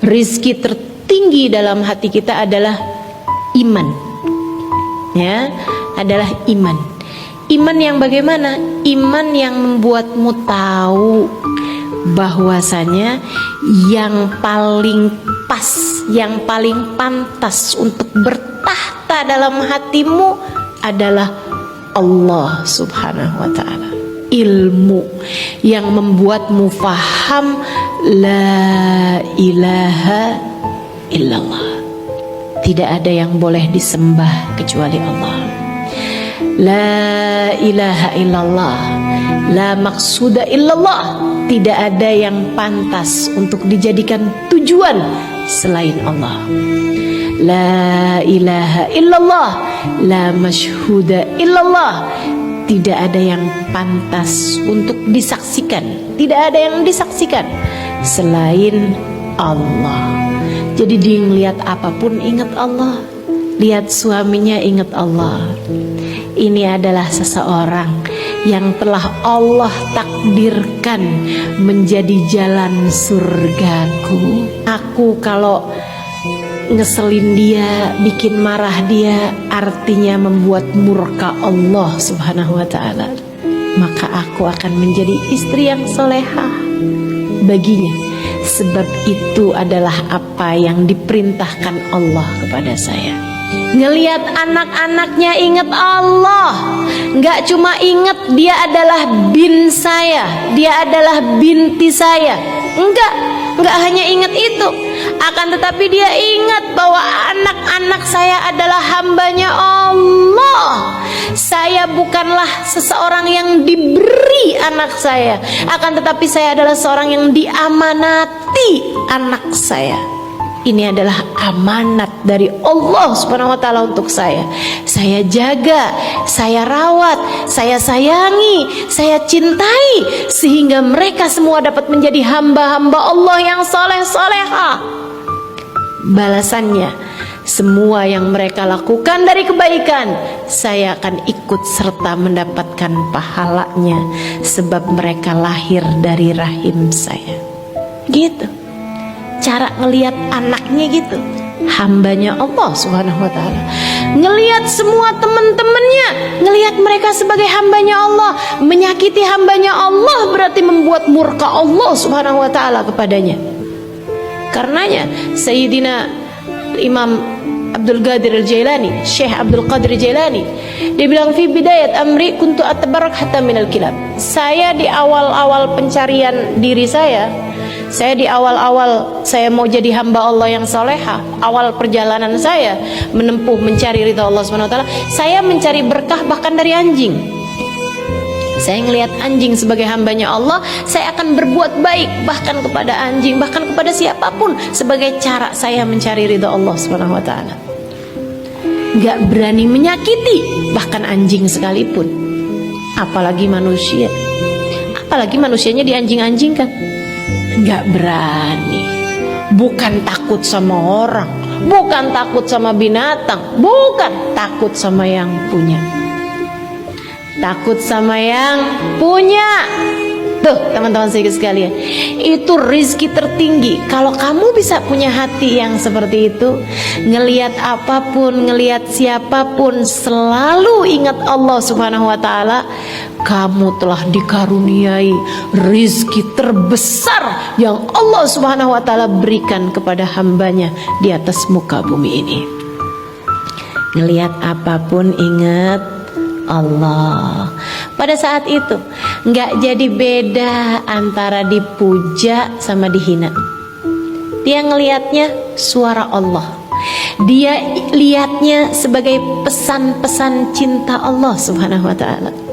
Rizki tertinggi dalam hati kita adalah iman. Ya, adalah iman. Iman yang bagaimana? Iman yang membuatmu tahu bahwasanya yang paling pas, yang paling pantas untuk bertahta dalam hatimu adalah Allah Subhanahu wa ta'ala. Ilmu yang membuatmu faham la ilaha illallah. Tidak ada yang boleh disembah kecuali Allah. La ilaha illallah, la maqsuda illallah. Tidak ada yang pantas untuk dijadikan tujuan selain Allah. La ilaha illallah, la masyhuda illallah. Tidak ada yang pantas untuk disaksikan, tidak ada yang disaksikan selain Allah. Jadi dia ngelihat apapun ingat Allah, lihat suaminya ingat Allah. Ini adalah seseorang yang telah Allah takdirkan menjadi jalan surgaku. Aku kalau ngeselin dia, bikin marah dia, artinya membuat murka Allah Subhanahu wa ta'ala. Maka aku akan menjadi istri yang solehah baginya. Sebab itu adalah apa yang diperintahkan Allah kepada saya. Ngelihat anak-anaknya ingat Allah. Nggak cuma ingat dia adalah bin saya, dia adalah binti saya. Enggak hanya ingat itu, akan tetapi dia ingat bahwa anak-anak saya adalah hambanya Allah. Saya bukanlah seseorang yang diberi anak saya, akan tetapi saya adalah seorang yang diamanati anak saya. Ini adalah amanat dari Allah Subhanahu wa ta'ala untuk saya. Saya jaga, saya rawat, saya sayangi, saya cintai, sehingga mereka semua dapat menjadi hamba-hamba Allah yang soleh-solehah. Balasannya, semua yang mereka lakukan dari kebaikan, saya akan ikut serta mendapatkan pahalanya, sebab mereka lahir dari rahim saya. Gitu cara ngelihat anaknya, gitu, hambanya Allah Subhanahu wa ta'ala. Ngelihat semua teman-temannya, ngelihat mereka sebagai hambanya Allah. Menyakiti hambanya Allah berarti membuat murka Allah Subhanahu wa ta'ala kepadanya. Karenanya Sayyidina Imam Abdul Qadir Al-Jailani, Syekh Abdul Qadir Jailani, dia bilang, fi bidayat amri kuntu atabarak hatta minal kilab. Saya di awal-awal pencarian diri saya di awal-awal saya mau jadi hamba Allah yang soleha, awal perjalanan saya menempuh mencari ridha Allah SWT, saya mencari berkah bahkan dari anjing. Saya ngelihat anjing sebagai hambanya Allah, saya akan berbuat baik bahkan kepada anjing, bahkan kepada siapapun, sebagai cara saya mencari ridha Allah SWT. Gak berani menyakiti bahkan anjing sekalipun, apalagi manusia. Apalagi manusianya dianjing-anjingkan. Gak berani. Bukan takut sama orang, bukan takut sama binatang, bukan takut sama yang punya. Takut sama yang punya. Tuh teman-teman sekalian, itu rizki tertinggi. Kalau kamu bisa punya hati yang seperti itu, ngelihat apapun, ngelihat siapapun, selalu ingat Allah Subhanahu wa ta'ala, kamu telah dikaruniai rizki terbesar yang Allah Subhanahu wa ta'ala berikan kepada hambanya di atas muka bumi ini. Ngelihat apapun ingat Allah. Pada saat itu nggak jadi beda antara dipuja sama dihina. Dia ngelihatnya suara Allah, dia lihatnya sebagai pesan-pesan cinta Allah Subhanahu wa ta'ala.